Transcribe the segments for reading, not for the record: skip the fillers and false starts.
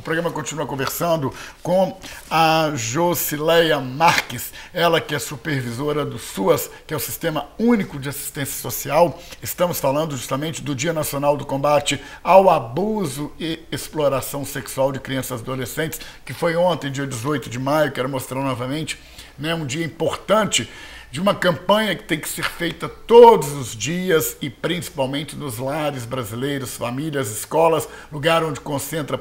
programa continua conversando com a Josileia Marques, ela que é supervisora do SUAS, que é o Sistema Único de Assistência Social. Estamos falando justamente do Dia Nacional do Combate ao Abuso e Exploração Sexual de Crianças e Adolescentes, que foi ontem, dia 18 de maio, quero mostrar novamente, né, um dia importante de uma campanha que tem que ser feita todos os dias e principalmente nos lares brasileiros, famílias, escolas, lugar onde concentra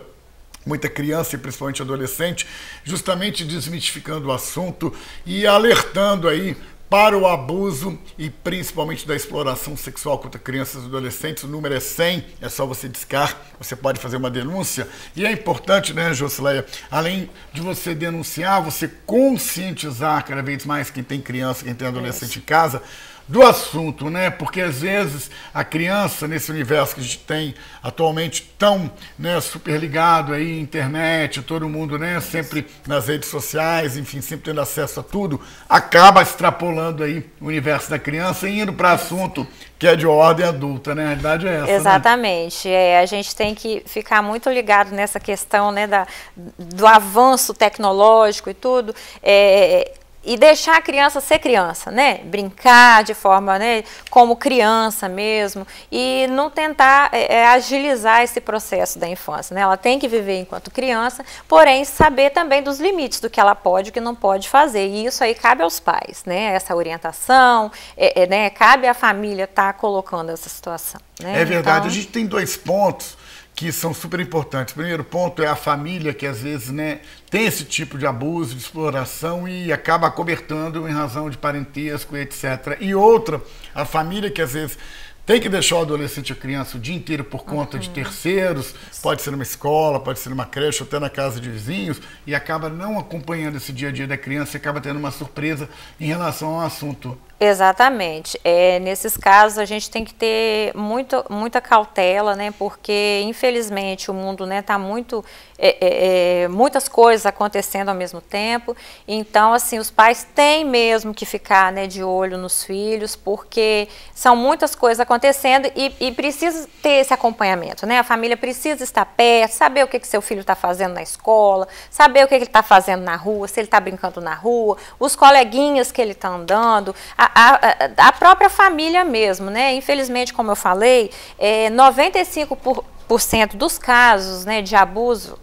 muita criança e principalmente adolescente, justamente desmistificando o assunto e alertando aí para o abuso e principalmente da exploração sexual contra crianças e adolescentes. O número é 100, é só você discar, você pode fazer uma denúncia. E é importante, né, Josileia, além de você denunciar, você conscientizar cada vez mais quem tem criança, quem tem adolescente em casa, do assunto, né? Porque às vezes a criança, nesse universo que a gente tem atualmente tão, né, super ligado aí, internet, todo mundo, né, sempre nas redes sociais, enfim, sempre tendo acesso a tudo, acaba extrapolando aí o universo da criança e indo para assunto que é de ordem adulta, né? A realidade é essa. Exatamente. Né? A gente tem que ficar muito ligado nessa questão, né, do avanço tecnológico e tudo. E deixar a criança ser criança, né? Brincar de forma, né, como criança mesmo, e não tentar agilizar esse processo da infância, né? Ela tem que viver enquanto criança, porém saber também dos limites do que ela pode e o que não pode fazer. E isso aí cabe aos pais, né? Essa orientação, né? Cabe à família estar colocando essa situação. Né? É verdade, então, a gente tem dois pontos que são super importantes. O primeiro ponto é a família que às vezes, né, tem esse tipo de abuso, de exploração e acaba acobertando em razão de parentesco e etc. E outra, a família que às vezes tem que deixar o adolescente ou a criança o dia inteiro por conta de terceiros, pode ser numa escola, pode ser numa creche, ou até na casa de vizinhos, e acaba não acompanhando esse dia a dia da criança e acaba tendo uma surpresa em relação ao assunto. Exatamente. Nesses casos a gente tem que ter muita cautela, né? Porque infelizmente o mundo, né, tá muitas coisas acontecendo ao mesmo tempo. Então, assim, os pais têm mesmo que ficar, né, de olho nos filhos, porque são muitas coisas acontecendo e precisa ter esse acompanhamento, né? A família precisa estar perto, saber o que seu filho está fazendo na escola, saber o que ele está fazendo na rua, se ele está brincando na rua, os coleguinhas que ele está andando, a própria família mesmo, né? Infelizmente, como eu falei, 95% dos casos, né, de abuso,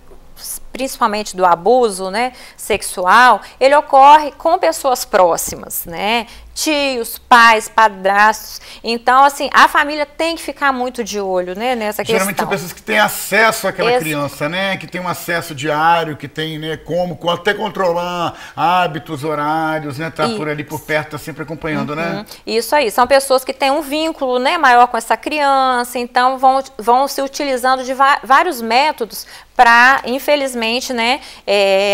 principalmente do abuso, né, sexual, ele ocorre com pessoas próximas, né? Tios, pais, padrastos. Então, assim, a família tem que ficar muito de olho, né, nessa questão. Geralmente são pessoas que têm acesso àquela criança, né? Que tem um acesso diário, que tem, né, como até controlar hábitos, horários, né? Tá por ali por perto, tá sempre acompanhando, né? Isso aí. São pessoas que têm um vínculo, né, maior com essa criança, então vão se utilizando de vários métodos para, infelizmente, né,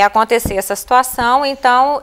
acontecer essa situação. Então,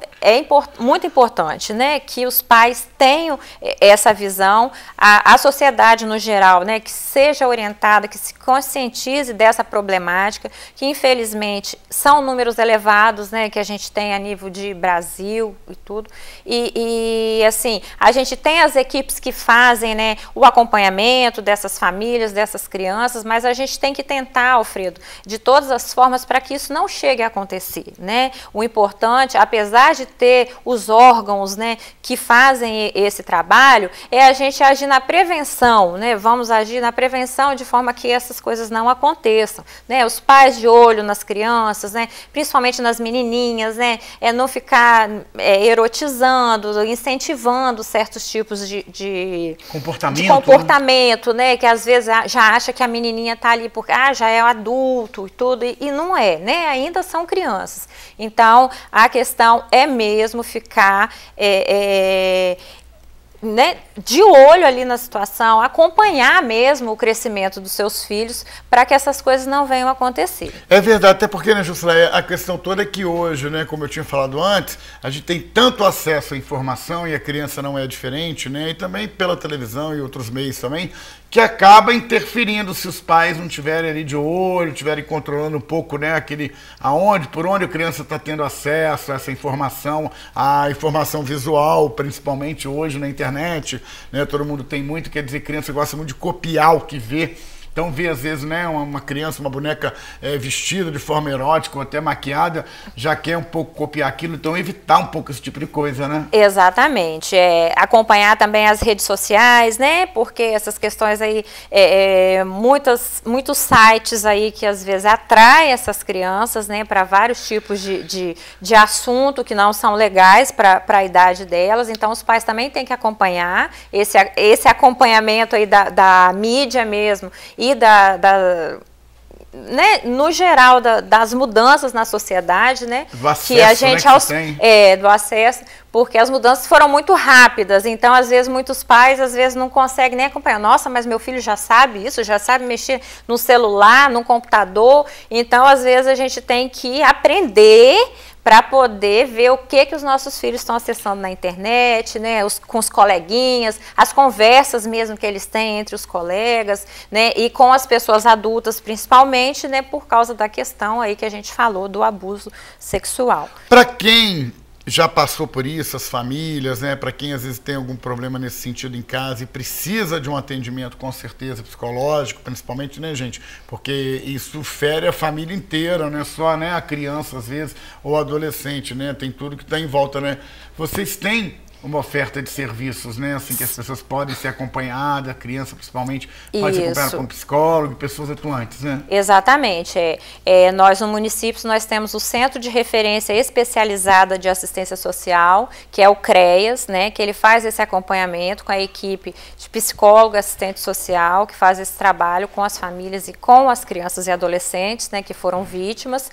muito importante, né, que os pais tenham essa visão, a sociedade no geral, né, que seja orientada, que se conscientize dessa problemática, que infelizmente são números elevados, né, que a gente tem a nível de Brasil e tudo, e assim, a gente tem as equipes que fazem, né, o acompanhamento dessas famílias, dessas crianças, mas a gente tem que tentar, Alfredo, de todas as formas para que isso não chegue a acontecer, né? O importante, apesar de ter os órgãos, né, que fazem esse trabalho, é a gente agir na prevenção, né? Vamos agir na prevenção de forma que essas coisas não aconteçam, né? Os pais de olho nas crianças, né? Principalmente nas menininhas, né? Não ficar erotizando, incentivando certos tipos de comportamento, né? Que às vezes já acha que a menininha tá ali porque já é adulto e tudo, e não é, né? Ainda são crianças. Então, a questão é mesmo ficar né, de olho ali na situação, acompanhar mesmo o crescimento dos seus filhos para que essas coisas não venham a acontecer. É verdade, até porque, né, Josileia, a questão toda é que hoje, né, como eu tinha falado antes, a gente tem tanto acesso à informação e a criança não é diferente, né, e também pela televisão e outros meios também, que acaba interferindo se os pais não estiverem ali de olho, estiverem controlando um pouco, né, por onde a criança está tendo acesso a essa informação, a informação visual, principalmente hoje na internet, né, todo mundo tem muito, quer dizer, criança gosta muito de copiar o que vê, Então vê às vezes, né, uma criança, uma boneca vestida de forma erótica ou até maquiada, já quer um pouco copiar aquilo, então evitar um pouco esse tipo de coisa, né? Exatamente. Acompanhar também as redes sociais, né? Porque essas questões aí, muitos sites aí que às vezes atraem essas crianças, né, para vários tipos de assunto que não são legais para a idade delas. Então os pais também têm que acompanhar esse acompanhamento aí da mídia mesmo e né, no geral das mudanças na sociedade, né, do acesso, que a gente do acesso, porque as mudanças foram muito rápidas, então às vezes muitos pais não conseguem nem acompanhar. Nossa, mas meu filho já sabe isso, já sabe mexer no celular, no computador. Então às vezes a gente tem que aprender para poder ver o que os nossos filhos estão acessando na internet, né, com os coleguinhas, as conversas mesmo que eles têm entre os colegas, né, e com as pessoas adultas principalmente, né, por causa da questão aí que a gente falou do abuso sexual. Para quem já passou por isso, as famílias, né? Para quem às vezes tem algum problema nesse sentido em casa e precisa de um atendimento com certeza psicológico, principalmente, né, gente? Porque isso fere a família inteira, não é só, né, a criança às vezes ou adolescente, né? Tem tudo que está em volta, né? Vocês têm uma oferta de serviços, né? Assim, que as pessoas podem ser acompanhadas, a criança principalmente pode ser acompanhada com psicólogo, pessoas atuantes, né? Exatamente. Nós no município nós temos o Centro de Referência Especializada de Assistência Social, que é o CREAS, né? Que ele faz esse acompanhamento com a equipe de psicólogo, assistente social, que faz esse trabalho com as famílias e com as crianças e adolescentes, né? Que foram vítimas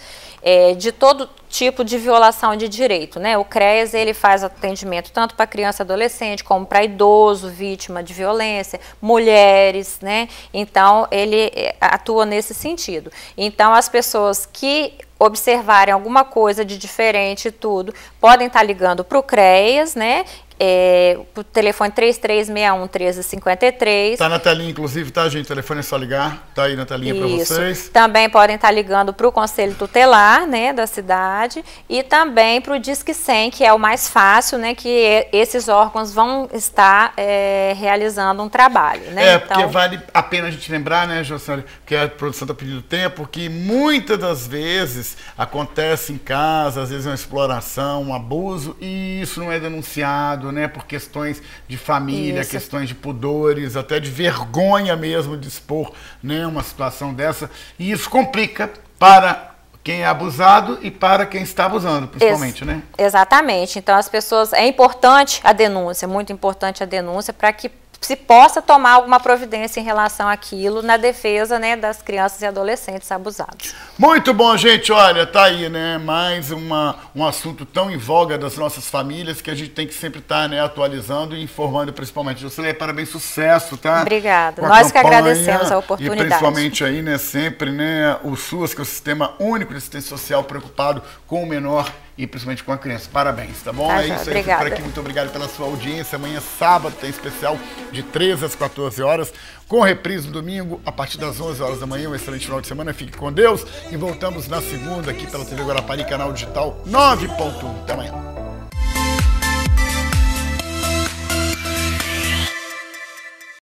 de todo tipo de violação de direito, né? O CREAS, ele faz atendimento tanto para criança e adolescente, como para idoso, vítima de violência, mulheres, né? Então, ele atua nesse sentido. Então, as pessoas que observarem alguma coisa de diferente e tudo, podem estar ligando para o CREAS, né? O telefone 3361-1353. Tá na telinha, inclusive, tá, gente? O telefone é só ligar, tá aí na telinha para vocês. Também podem estar ligando para o Conselho Tutelar, né, da cidade, e também para o Disque 100, que é o mais fácil, né, que esses órgãos vão estar realizando um trabalho, né? Porque vale a pena a gente lembrar, né, Jocely, que a produção está pedindo tempo, que muitas das vezes acontece em casa, às vezes é uma exploração, um abuso, e isso não é denunciado, né, por questões de família, questões de pudores, até de vergonha mesmo de expor, né, uma situação dessa, e isso complica para quem é abusado e para quem está abusando, principalmente, né? Exatamente. Então, as pessoas, é importante a denúncia, muito importante a denúncia, para que se possa tomar alguma providência em relação àquilo na defesa, né, das crianças e adolescentes abusados. Muito bom, gente. Olha, tá aí, né, mais um assunto tão em voga das nossas famílias que a gente tem que sempre estar, né, atualizando e informando principalmente. Jocely, parabéns, sucesso, tá? Obrigada. Nós que agradecemos a oportunidade. E principalmente aí, né, sempre, né, o SUAS, que é o Sistema Único de Assistência Social, preocupado com o menor e principalmente com a criança. Parabéns, tá bom? Tá, é isso aí, obrigada. por aqui. Muito obrigado pela sua audiência. Amanhã, sábado, tem especial de 13 às 14 horas, com reprise no domingo, a partir das 11 horas da manhã. Um excelente final de semana. Fique com Deus. E voltamos na segunda aqui pela TV Guarapari, canal digital 9.1. Até amanhã.